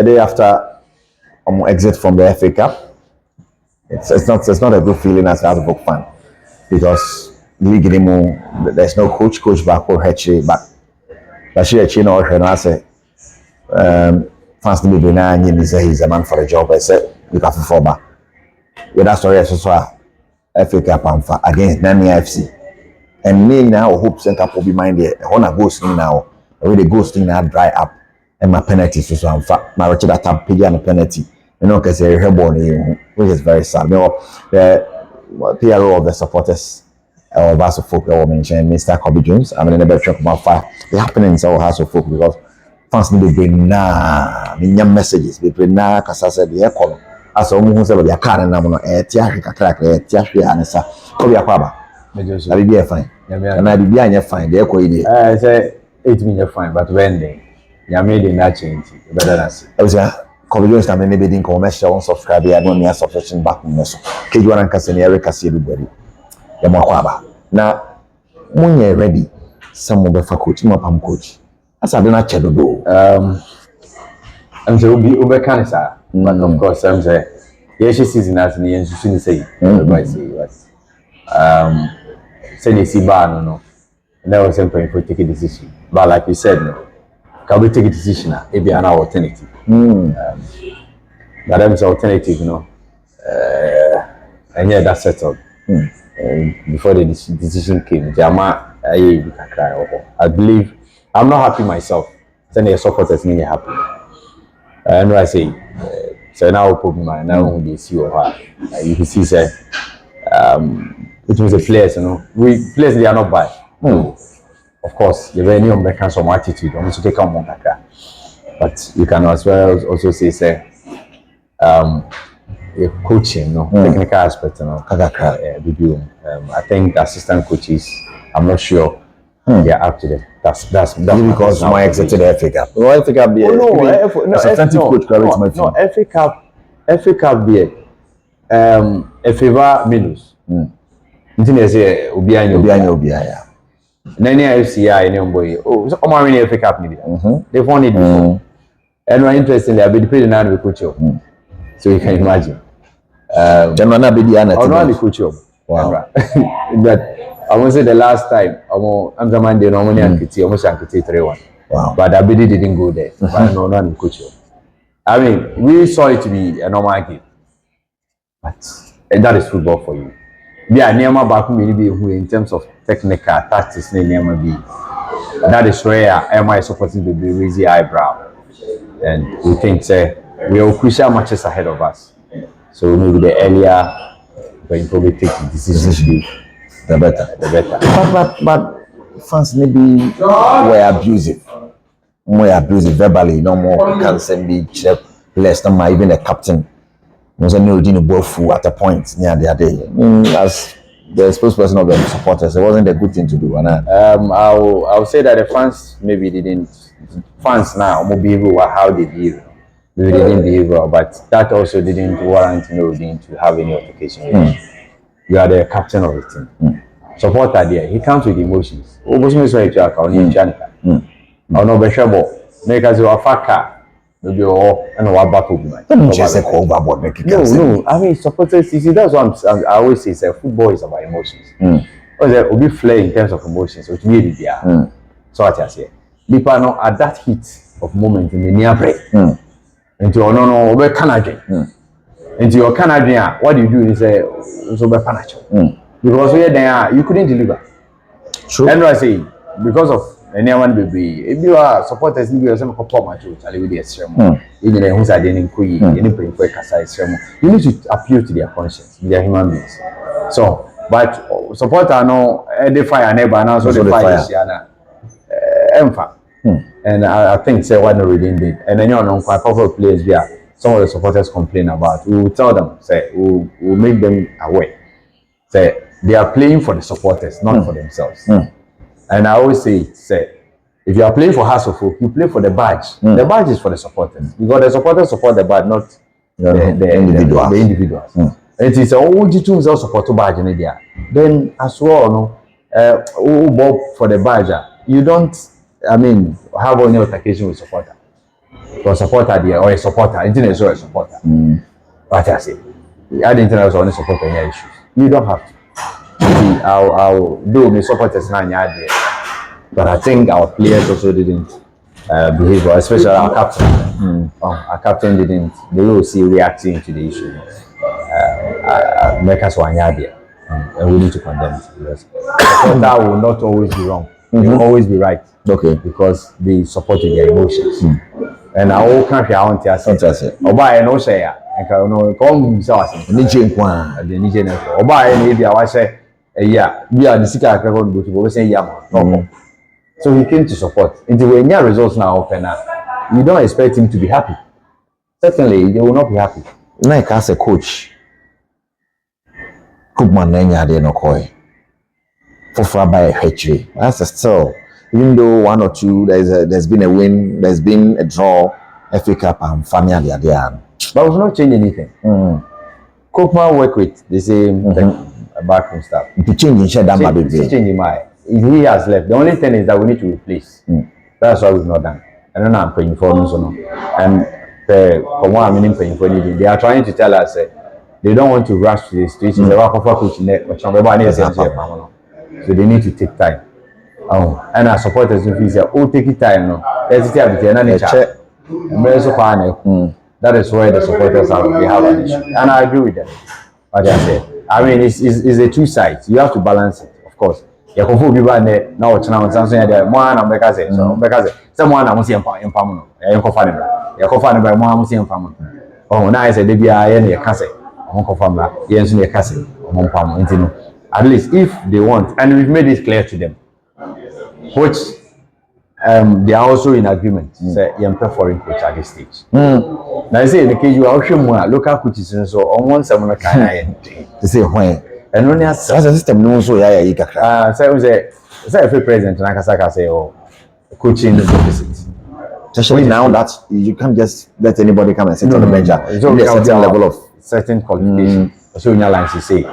day after exit from the FA Cup, it's not a good feeling as a Book fan because league anymore. There's no coach back or Hetchy back. But she or I say fans to be now and say he's a man for a job. I said you have to fall back. Yeah, that's story as well. FA Cup against Nani FC. And me now hope center will be minded. I want to go now. Already the ghost thing now dry up. And my penalty so in fact my Richard attack pay and penalty. You know, because they're born, which is very sad. You know, the PRO of the supporters of House of Folk I mentioned Mr. Kobe Jones. I'm in a better track about fire. They happen in our House of Folk because fans need to bring messages. They bring because I said the echo. As a woman who said, "We are carrying them on a theatrical crack, a theatrical answer." Kobe Aquaba. I will be fine. And I will be fine. The echo idea. I say 8 minutes fine, but when they made in that change, better than say. I was Kobe Jones and maybe didn't commercial on subscribe. I don't need a subscription back in this. Kejuan and Cassini, Eric Cassidy. The Makwaba. Now, when you're ready, some of the coach, my pam coach. As I do not check the door. I'm saying we be cancer. But of course, I'm saying, yes, season as the NCC say, everybody say what. Say they see bar, no. And that was simply for take a decision. But like you said, no, can we take a decision? It be an alternative. But that's alternative, you know. And yeah, that's settled. Before the decision came, I believe I'm not happy myself. Then the supporters need happy. And I say, so now put my now they see or her. You can see, say, it was a players, you know. We players they are not bad. Of course, the very new can some attitude. I want to take on Montaka. But you can as well also say, coaching, no, technical aspect, no, I think assistant coaches, I'm not sure they are up to that. That's because my exit to the FA Cup. No, FA Cup be FA Cup be a favor minus. Nti say obi anya. Nani FCI any boy. Oh, so come on in FA Cup ni bi. They won it before. And no interestingly, I be the now the coach. So you can imagine. Jamana be the the coach. Wow. But I won't say the last time I'm the man they normally almost 3-1. Wow. But Abidi didn't go there. But no, not the coach. I mean, we saw it to be a normal game. But that is football for you. Yeah, Niama Baku will be who in terms of technical tactics, Niama be. That is where am I supporting to be raising eyebrow. And we think say we are crucial matches ahead of us. So maybe the earlier when probably take the decision, the better. But fans maybe were abusive. More abusive verbally, no more can send me less than my even a captain. Was a new Bofu at a point near the other day. As the spokesperson of the supporters, it wasn't a good thing to do. I'll say that the fans maybe didn't. Fans now more behave how they behave. Maybe they didn't behave well, but that also didn't warrant Nuruddin to have any altercation. You are the captain of the team. Supporter there, he comes with emotions. Emotions are to account in Janica. Or no better make us a faka. Maybe all and what battle be like. No, I mean supporters. You see, that's what I always say. Football is about emotions. Because there will be flair in terms of emotions, which really they are. So what I say, people know at that heat of moment in the near break. Into your no, we Canadian. Into your Canadian, what do you do? Is say so be panacho. Because we there, you couldn't deliver. True. And I say because of anyone baby, if you are supporters, you are some couple matches. I will be a sermon. Even the ones that didn't quit, any pretty quick aside sermon. You need to appeal to their conscience. They are human beings. So, but supporter no, they fire neighbor now, so they fire. And I think say what no really did. And then you know quite powerful players there. Some of the supporters complain about. We will tell them, say we will make them aware. Say they are playing for the supporters, not for themselves. And I always say, if you are playing for House of Folk, you play for the badge. The badge is for the supporters. Because the supporters support the badge, not the individuals. It is a OG2 support to badge in India. Then as well, no, for the badge, you don't, I mean, have any altercation with supporter. Because supporter there or a supporter, internet is a supporter. What I say, I didn't know so any supporter any issues. You don't have to. See, I'll do my supporters now there, but I think our players also didn't behave well, especially our captain. Our captain didn't. They will see reacting to the issue. Make us one there, and we need to condemn it. Because supporter will not always be wrong. They will always be right. Okay. Because they supported their emotions. And I all country I want to say. Oba no say ya. And no come so as. Ni nkwa. The nije na. Oba e bia wa say yeah, bia the sika akra go to say yeah. No. So he came to support. Until when your results now open up, you don't expect him to be happy. Certainly, they will not be happy. Like as a coach, Koopman Nenya de no koi. For far by a hatchery. That's still, even though 1 or 2, there's been a win, there's been a draw, FA Cup and family at the end. But it was not change anything. Koopman work with the same backroom staff. To change in Shedam Baby. Changing my. He has left. The only thing is that we need to replace. That's why we've not done. I don't know I'm paying for no. And from what I'm paying for anything, they are trying to tell us they don't want to rush to the situation. They want to coach net, so they need to take time. And our supporters in say, oh, take it time. No, let's see that is why the supporters they have an issue, and I agree with them. Like I said, I mean, it's the two sides. You have to balance it, of course. You can be there now. What's now? Something there. One I'm because so because someone I'm saying impamuno. You can find it. You can find it by one I'm saying impamuno. Oh, now I said they are any cancer. I'm confirm that. Yes, you cancer. I'm impamuno. At least if they want, and we've made it clear to them, which they are also in agreement. Say you are foreign coach at this stage. Now I say in the case you are more local coaches and so on one someone can to say when. And only as system no so yeah say if a president Nakasaka say oh coaching the deficit. Especially now that you can't just let anybody come and sit on the bench. There's a certain level of certain qualification. So in your line CC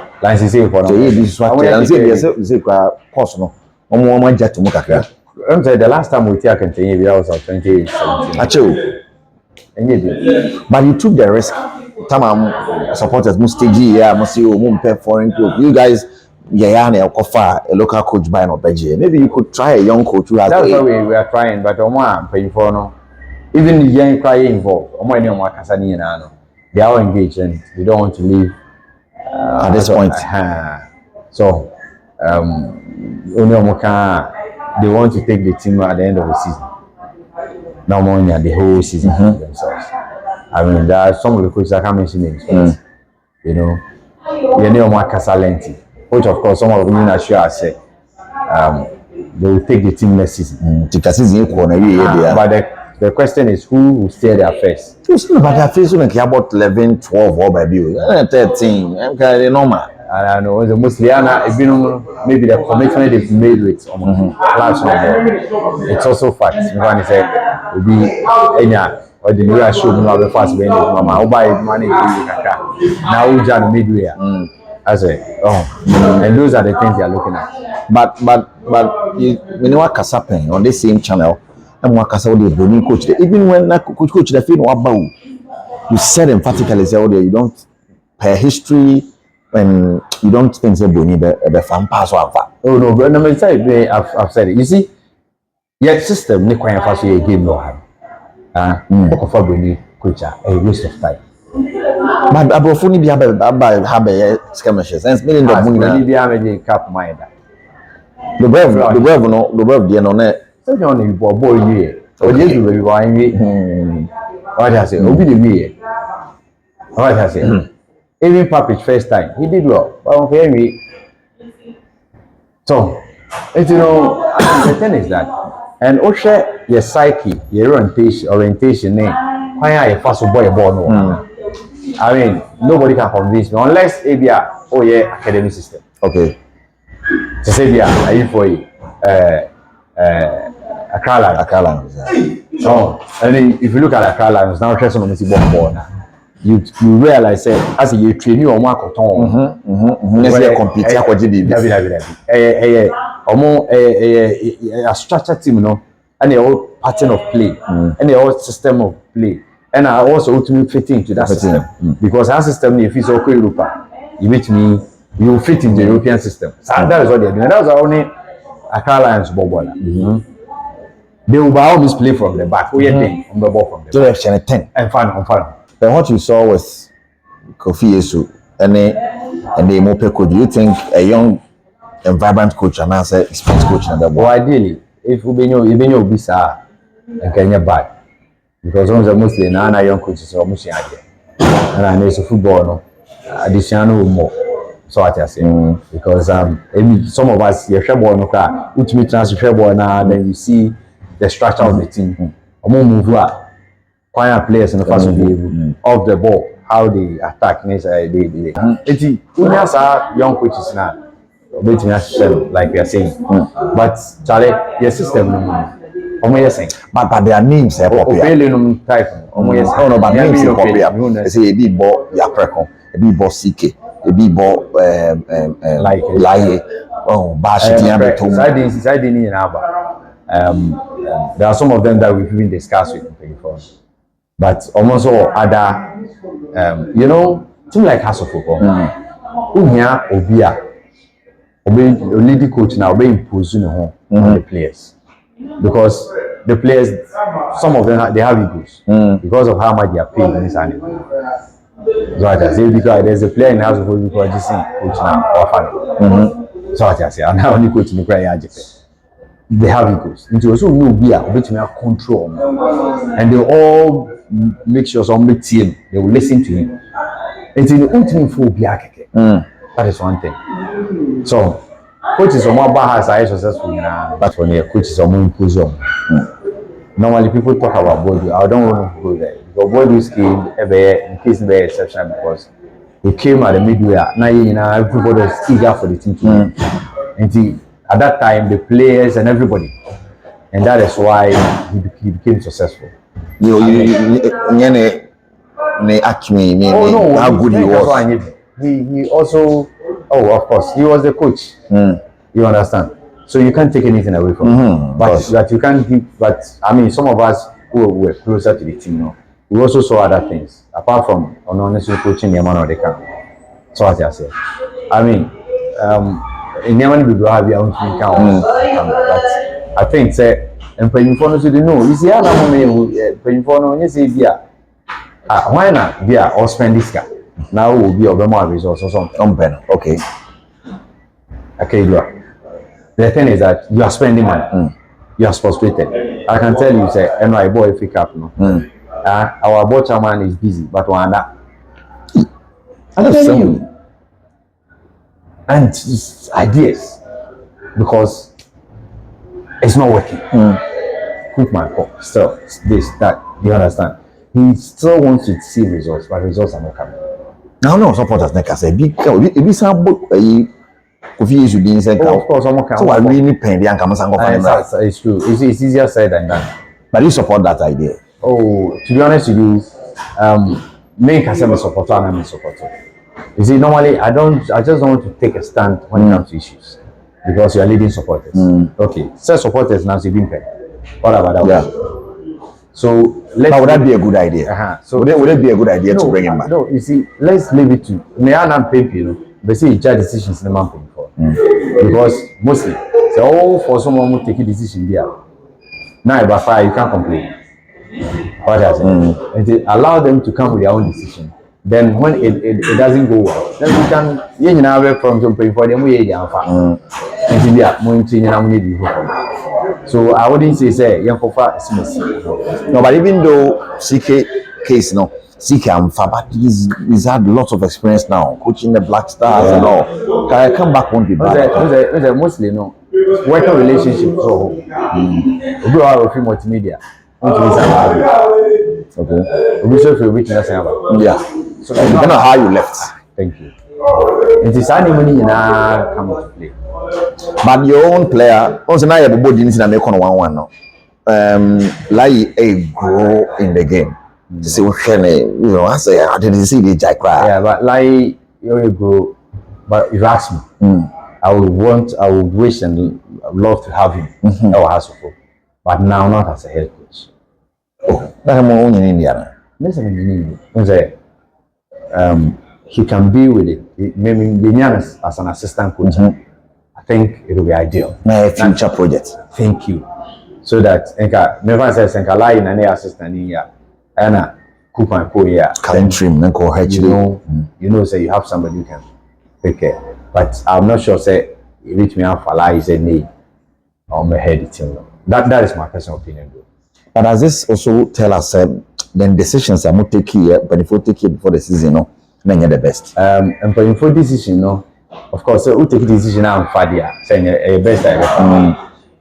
for now. This is what I say course no. Omo jet to mukakra. I'm saying the last time we take continue we was 2017. But you took the risk. Time supporters must stage here, must see you foreign coach. You guys, offer a local coach by no budget. Maybe you could try a young coach who has. That's why we are trying, but paying for no. Even the young cry involved. They are engaged and they don't want to leave at this point. So, they want to take the team at the end of the season. No more than the whole season themselves. I mean, there are some of the coaches I can't mention names, but you know, which of course some of them are sure I say they will take the team next season. But the question is who will stay there first? But their face will about 11, 12 or by 13. Normal. And I know the mostly maybe the commitment they've made with clubs. It's also fact. When he said will be or the new show no be fast when mama who buy money now who jam midway. I say and those are the things they are looking at. But when you work casapen on this same channel and work as the Benin coach even when coach the feel about you said emphatically say you don't per history when you don't think say Benin be fan pass or oh no but no say I've said it. You see your system ni kwa fast your game no have for Benin coach a waste of time. But abofuni bi have skirmishes and millions of money bi am cap mind. The brave no na so you only boy here o dey do we wan we what I say obi dey we what I say even Papic first time he did well but okay we so it's the thing is that and also your psyche your orientation why are you first boy born no I mean nobody can convince me unless ABA academic system okay to say are you for Accra Lions. So, and if you look at Accra Lions now, trust on the ball now. You realize as you train you on one cotton. Let's say compete a structured team, no. and the whole pattern of play, and the whole system of play, and I also ultimately fit into that system because our system, if it's okay, Europa, you meet me, you fit in the European system. So that is what they're doing. That was only a car lines ball. They will always play from the back. We are on the ball from the back. So 10. And fun. Then what you saw with Kofi Yesu and the Mope coach, do you think a young and vibrant coach and as a experienced coach in the ball? Well, ideally, if you be bisa and Kenya bad. Because one of the mostly now young coaches are almost young. And I know it's a football no additional more. So what I say because some of us you share ball no car, ultimate transfer ball now then you see the structure of the team. Move quiet players in the first of the ball, how they attack it's young coaches now like we are saying. But Charlie, your system but their names are popular. No, but names are popular. They say a big ball, Yapreko, a big ball CK, a big ball like Bashiti. There are some of them that we've even discussed with before. But almost all other, team like House of Football, leading coach now, be imposing on the players. Because the players, some of them they have egos because of how much they are paid in this animal. So I just say because there's a player in House of Football because this coach now or fan. So I just say I'm not only coaching the player. They have egos. It also no beer, which may control, and they all make sure somebody team they will listen to him. It's the ultimate phobia. That is one thing. So coaches are more bad as successful. That's when coaches are more imposing. Normally people talk about Bodu. I don't want to go there because Bodu's came in case very exceptional because he came at the midway. Now everybody was eager for the team to win. And at that time, the players and everybody, and that is why he became successful. How good he was. He also, of course, he was the coach. You understand? So you can't take anything away from him. But that you can't give. But I mean, some of us who were closer to the team, we also saw other things apart from honestly coaching the man of the camp. So as I said, I mean, in Yemen people have their own team count. But I think say and paying for no so they know. You see, I'm paying for no. You see, why not? Or spend this guy. Now will be of more resource or something. Okay. The thing is that you are spending money. You are frustrated. I can tell you, say, and my boy pick up no. Our board chairman is busy, but one that. I'm telling you. And it's ideas because it's not working. Put my call. Still, this, that, you understand? He still wants to see results, but results are not coming. No, supporters like I said, if you some book Kofi should be inside. Of course, so I really pain the Ankamas. It's true. It's easier said than done. But you support that idea? Oh, to be honest with you, me and Kasem supporter and I'm a supporter. You see, normally I just don't want to take a stand when it comes to issues because you are leading supporters. Okay, say supporters now, you've been paid. What about that? Yeah. So would that be a good idea? So would it be a good idea to bring him back? No, you see, let's leave it to me. I'm not paying people, but see, judge decisions in the man paying for because mostly so for someone who take a decision there. Now about fire, you can't complain. What I say, and they allow them to come with their own decision. Then when it doesn't go well, then we can from paying for them. So I wouldn't say young for no, but even though CK case CK but he's had lots of experience now coaching the Black Stars and all. Can I come back won't be bad? Mostly working relationship so we go out of multimedia. Okay. We should feel weakness. Yeah. So I don't know how you left. Thank you. It is money come to play. But your own player, also now you have body in the make on 1-1 now. Like a grow in the game. So I say I didn't see the jack cry. Yeah, but like you grow. But if you ask me, I would wish and love to have him. Our house of but now not as a head coach. Oh, that's more in India. Listen, he can be with it. Maybe as an assistant coach. I think it will be ideal. My future project. Thank you. So that never says lie in any assistant in here. And coupon co here. Trim, you know, say you have somebody you can take care. But I'm not sure say reach me out for lie is a need on my head. That is my personal opinion though. But does this also tell us then decisions are not take here, but if we take it before the season, no, then you're the best. And for decision, no, of course, so we take a decision I'm Fadia, saying a best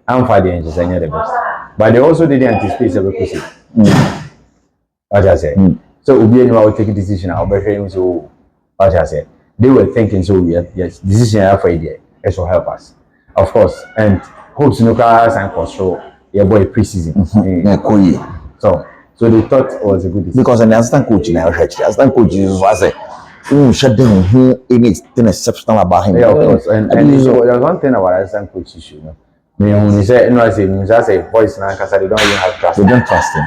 I'm Fadia and saying the best. But they also didn't anticipate every what I say. So we will take a decision, I'll be hearing so what I say. They were thinking so yes, decision I have idea, it will help us. Of course, and hopes no cars and control your boy preseason. So they thought it was a good decision. Because an assistant coach in our church, assistant coach is what I say. Shut down who anything exceptional about him. Yeah, of course. And so there's one thing about assistant coach issue. When you say, I say boys now because they don't even have trust. They don't trust him.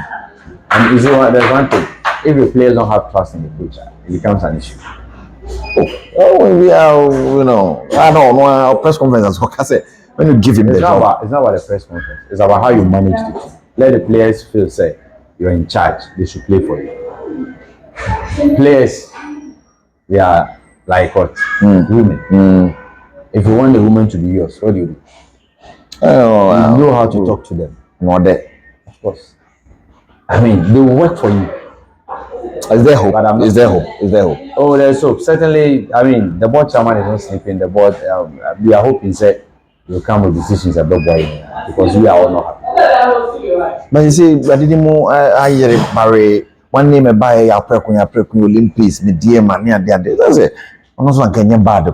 And you see there's one thing. If the players don't have trust in the coach, it becomes an issue. Oh, we are, you know, I don't know, our press conference, I say, when you give him the job. It's not about the press conference. It's about how you manage the team. Let the players feel, say, you're in charge. They should play for you. Players, they are like what? Women. If you want the woman to be yours, what do you do? Oh, wow. You know how to talk to them. Not that. Of course. I mean, they will work for you. Is there hope? Is there hope? Is there hope? Oh, there's hope. Certainly, I mean, the board chairman is not sleeping. The board, we are hoping that will come with decisions about boy because we are all not happy. But you see, I didn't more. I marry one name a buy a prequel Olympics, the dear man near the other. That's it. I'm not going to bad.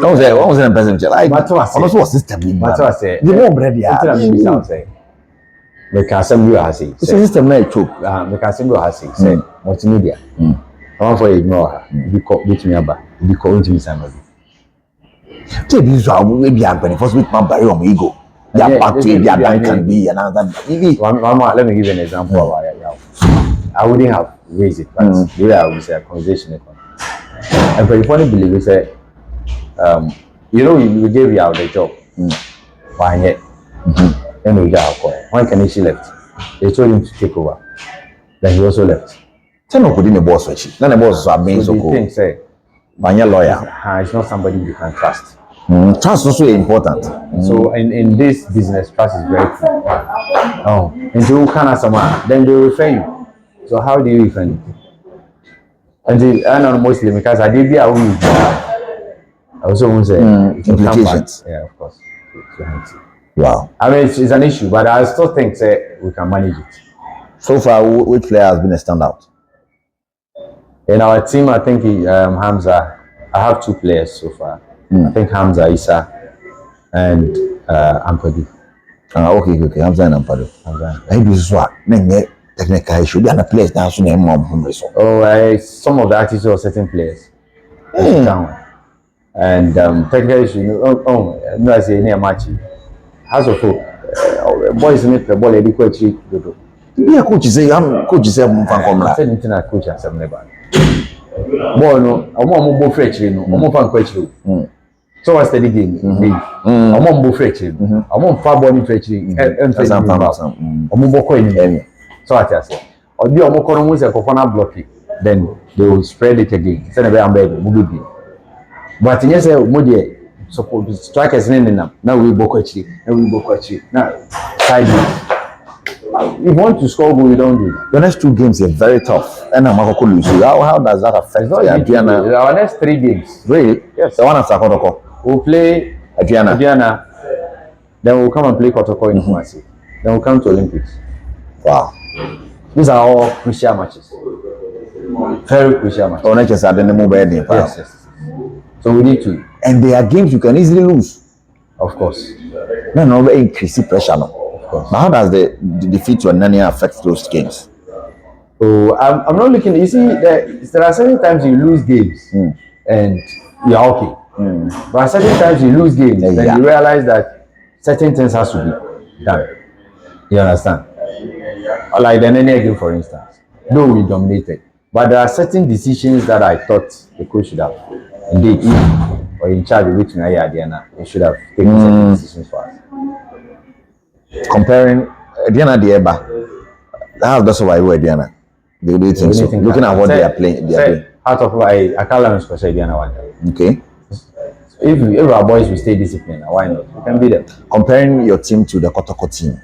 What was the president? I was system. But I say, the more bread. The assembly has said, system like choke. The assembly has said, multimedia. I want for ignore her. Beat me about. Because me somebody. Take this one, maybe I'm going to first with my barrier on ego. Their back to their bank can be another. Let me give you an example. I wouldn't have raised it, but really I would say a conversation. And for the funny believe we say, you know, we gave you out the job. Why yet? Then we got a call. When Kanishi left, they told him to take over. Then he also left. Tell me, couldn't the boss switch? None of us are being so cool. Think, say, by your lawyer, it's not somebody you can trust. Trust is also important. So in this business, trust is very key. Oh, and you can ask someone, then they refer you. So how do you refer it? And I know mostly because I did be a week. I also want to say implications. Yeah, of course. Wow. I mean, it's an issue, but I still think we can manage it. So far, which player has been a standout? In our team, I think Hamza. I have two players so far. I think Hamza, Issa, and Ampadu. Okay. Hamza and Ampadu. I do this one. Technically, should be on a place now. So oh, some of the attitudes of certain players. And technically, no, I say near match. As of boys make the ball adequate. Yeah, coach say I'm coach say I'm from I said anything I coach and some never. Boy no, I'm more fresh no. I'm fan coach. So what's the game? I'm more fresh. I'm more far body fresh. I'm more coin. So what I say. Or do I'm more going to corner block it. Then they will spread it again. Send a baby. But yes, more suppose strikers in now we book actually now side if you want to score goal you don't do it. The next two games are very tough and I'm going to lose. How does that affect our next 3 games? Really? Yes. The one after Kotoko we'll play Adriana, then we'll come and play Kotoko in Kumasi, then we'll come to Olympics. Wow, these are all crucial matches, very crucial matches. Oh, not just at the mobile. Yes. So we need to. And there are games you can easily lose. Of course. No, increase pressure. No. Of course. Now, how does the defeat to Nania affect those games? Oh, I'm not looking. You see, there are certain times you lose games and you're okay. But certain times you lose games and you realize that certain things has to be done. You understand? Like the Nene game, for instance, though we dominated, but there are certain decisions that I thought the coach should have indeed, or in charge of which Diana, they should have taken certain decisions for us. Comparing Diana Dieba, that's why we're Diana. They do think so. Looking at what they are playing, they are doing. Out of I can't learn special Diana one. Okay. If our boys will stay disciplined, why not? You can be them. Comparing your team to the Kotoko team,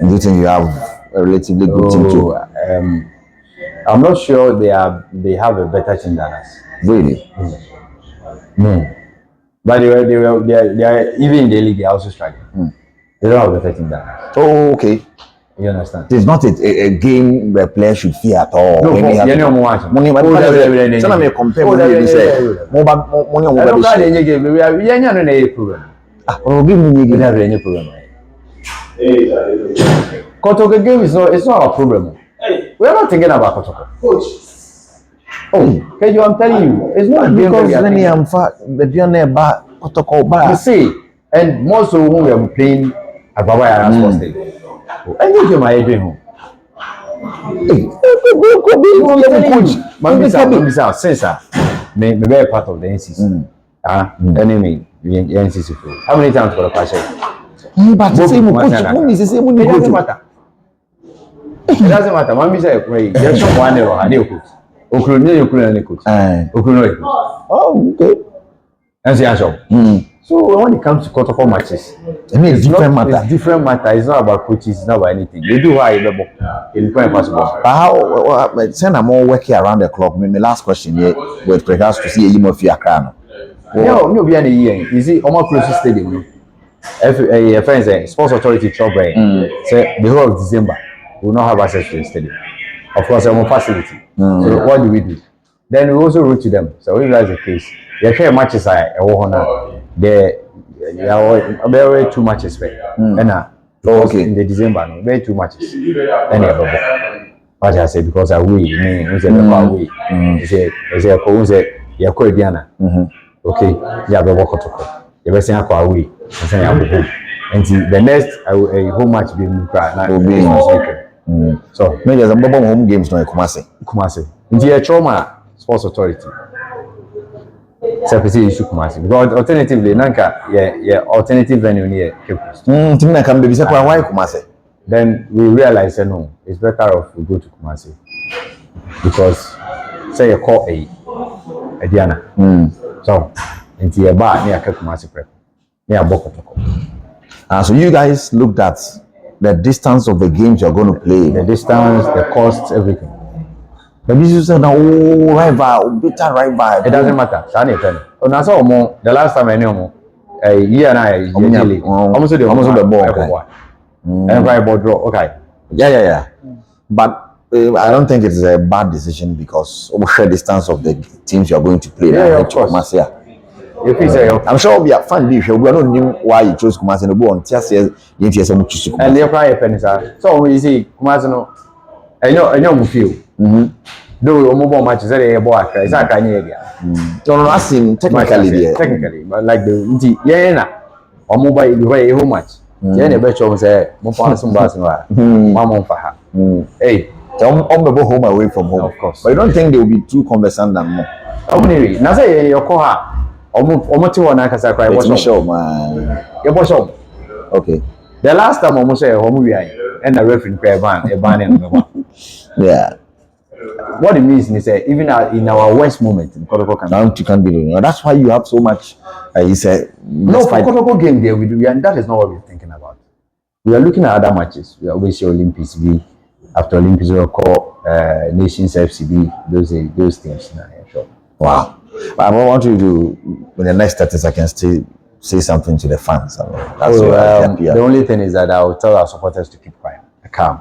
do you think you have a relatively good team too? I'm not sure they have a better team than us. Really? No. But they are even in the league they are also struggling. They don't have a better team than us. Oh, okay. You understand? It's not a game where players should fear at all. No, compare. I don't Kotoko game is not a problem. We are not thinking about Kotoko. Coach. Oh, okay, I'm telling you, it's not a game because that we are Kotoko. You see, and most of when we are playing at Baba Yara Sports Stadium. Any game I dream home. Mambisa, since may be a part of the NCC. Enemy, the NCC. How many times for the passion? But the same coach, it doesn't matter. It doesn't matter. Mambisa, there's one error. I do coach. Okuro coach. Okuro coach. Oh, okay. And so when it comes to Kotoko matches, I mean, it's different matter. It's different matter. It's not about coaches. It's not about anything. They do how it's possible. But how? Send I'm all working around the clock. My last question here with regards to see you if you are crying. No, be any year. You see, Omar Close Stadium. If friends say Sports Authority Chobray, say the whole of December we will not have access to the stadium. Of course, I'm a facility. So what do we do? Then we also wrote to them. So if that's the case, the share matches are there are very 2 matches okay. In the December no very 2 matches what I say because I win we say away say you call Diana okay yeah be Kotoko you be say away say you go and the next home match be so maybe there's a home games no Kumasi the trauma Sports Authority Sepisi issue Kumasi because alternatively nanka alternative venue near Cape Coast. Timna can be say why Kumasi? Then we realize no, it's better off we go to Kumasi because say you call a Diana. So into a bar near Kumasi prep near Kotoko. So you guys looked at the distance of the games you're going to play, the distance, the cost, everything. The business said, "Oh, rival, bitter rival." It doesn't matter. The last time I knew, a year and I almost the ball. Everybody draw. Okay. Yeah. But I don't think it's a bad decision because of the distance of the teams you're going to play. Yeah, of course. I'm sure it'll be a fun dish. We don't know why you chose Kumasi and go on. Just and they're probably pennies. So we see Kumasi. I know we feel. Though mobile matches that they boy it's not kind of no, as in technically, but like the or mobile the way home match. Yeah, bet you say more some bars one for her. Hey, on the home away from home, of course. But I don't think they will be too conversant than more. Now say your call almost one I can say cry. What's show, man? Your boss up. Okay. The last time almost say home we are and the referee play a ban and yeah. What it means is that even in our worst moment, Kotoko you can't be. That's why you have so much. He said, no, for Kotoko game there we do, and that is not what we're thinking about. We are looking at other matches. We always see Olympics B, after Olympics we'll call Nations FCB, those things. Sure. Wow. But I want you to, in the next 30 seconds, say something to the fans. The only thing is that I will tell our supporters to keep quiet, calm.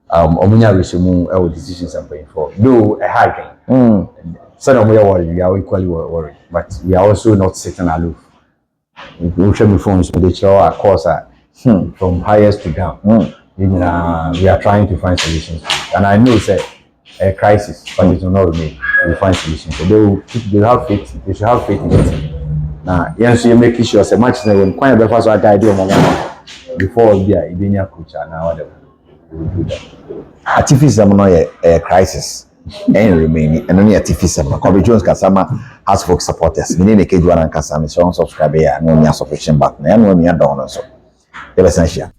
Omunya Rishimu our decisions I'm paying for. Though a hard game. Some we are worried, we are equally worried, but we are also not sitting aloof. We should be phones with each other, of course, from highest to down. We are trying to find solutions. And I know it's a crisis, but it will not remain. We will find solutions. So they have faith, they should have faith in it. Now, yes, you make sure as a match when quite a breakfast I die do before Obia, Ibenia coach, and now whatever. We will do that. Artificial no a crisis. And remaining and only artificial. Kobe Jones Kasama has folk supporters. Meaning the Kjuan and Kasami, so on subscribe here, no near sufficient button, and no near down so. Essential.